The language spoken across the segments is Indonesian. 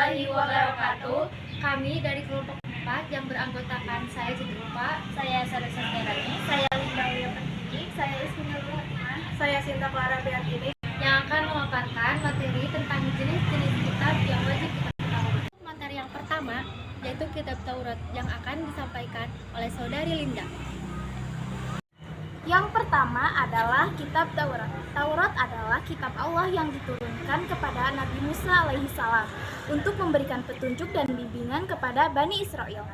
warahmatullahi wabarakatuh. Kami dari kelompok 4 yang beranggotakan saya Jitrupa, Saya Sarah Santiarani, Saya Linda Wia Pertiwi, saya Ismina Rahman, saya Sinta Clara Beatini. yang akan memaparkan materi tentang jenis-jenis kitab yang wajib kita ketahui. Materi yang pertama yaitu kitab Taurat yang akan disampaikan oleh saudari Linda. Yang pertama adalah kitab Taurat. Taurat adalah kitab Allah yang diturunkan kepada Nabi Musa alaihissalam untuk memberikan petunjuk dan bimbingan kepada Bani Israel.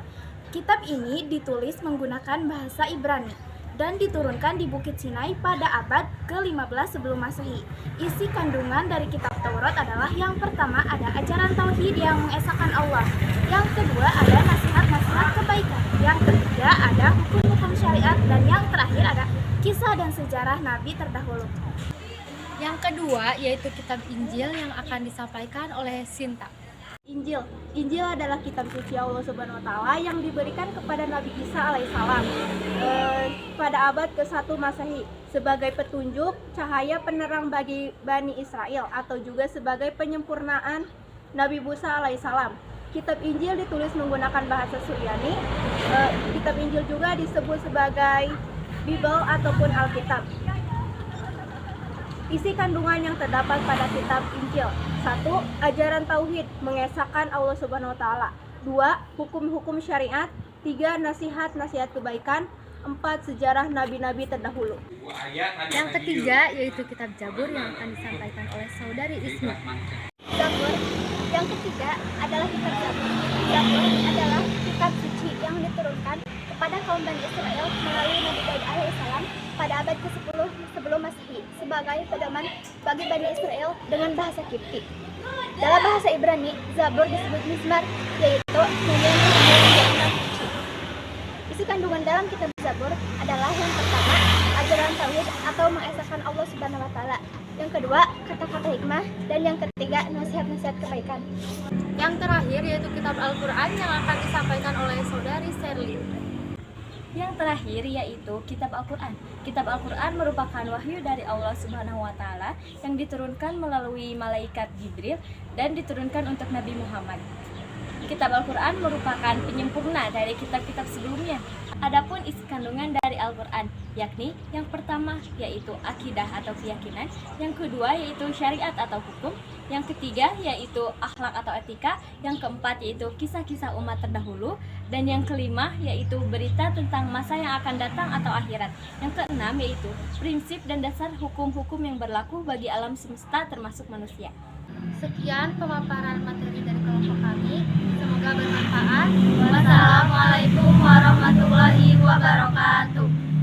Kitab ini ditulis menggunakan bahasa Ibrani dan diturunkan di Bukit Sinai pada abad ke-15 sebelum Masehi. Isi kandungan dari kitab Taurat adalah yang pertama ada ajaran tauhid yang mengesahkan Allah. Yang kedua ada nasihat-nasihat kebaikan. Yang ketiga ada hukum-hukum syariat dan yang terakhir ada kisah dan sejarah nabi terdahulu. Yang kedua yaitu kitab Injil yang akan disampaikan oleh Sinta. Injil adalah kitab suci Allah Subhanahu wa taala yang diberikan kepada Nabi Isa alaihissalam pada abad ke-1 Masehi sebagai petunjuk cahaya penerang bagi Bani Israel atau juga sebagai penyempurnaan Nabi Musa alaihissalam. Kitab Injil ditulis menggunakan bahasa Suryani. Kitab Injil juga disebut sebagai Bible ataupun Alkitab. Isi kandungan yang terdapat pada kitab Injil: 1. Ajaran tauhid mengesahkan Allah Subhanahu wa taala. 2. Hukum-hukum syariat. 3. Nasihat-nasihat kebaikan. 4. Sejarah nabi-nabi terdahulu. Yang ketiga yaitu kitab Zabur yang akan disampaikan oleh saudari Isma. Zabur. Yang ketiga adalah kitab Zabur. Zabur adalah kitab suci yang diturunkan kepada kaum Bani Israel melalui Nabi Daud alaihissalam pada abad ke-10 sebelum Masehi sebagai pedoman bagi Bani Israel dengan bahasa Kipti. Dalam bahasa Ibrani, Zabur disebut Mizmar, yaitu nyanyian yang suci. Isi kandungan dalam kitab Zabur adalah yang pertama, ajaran tauhid atau mengesahkan Allah Subhanahu wa taala. Yang kedua, kata-kata hikmah, dan yang ketiga, nasihat-nasihat kebaikan. Yang terakhir yaitu kitab Al-Quran yang akan disampaikan oleh saudari Sherly. Yang terakhir yaitu kitab Al-Quran. Kitab Al-Quran merupakan wahyu dari Allah Subhanahu wa taala yang diturunkan melalui malaikat Jibril dan diturunkan untuk Nabi Muhammad. Kitab Al-Quran merupakan penyempurna dari kitab-kitab sebelumnya. Adapun isi kandungan dari Al-Quran, yakni yang pertama yaitu akidah atau keyakinan, yang kedua yaitu syariat atau hukum, yang ketiga yaitu akhlak atau etika, yang keempat yaitu kisah-kisah umat terdahulu, dan yang kelima yaitu berita tentang masa yang akan datang atau akhirat. Yang keenam yaitu prinsip dan dasar hukum-hukum yang berlaku bagi alam semesta termasuk manusia. Sekian pemaparan materi dari kelompok kami. Semoga bermanfaat. Wassalamualaikum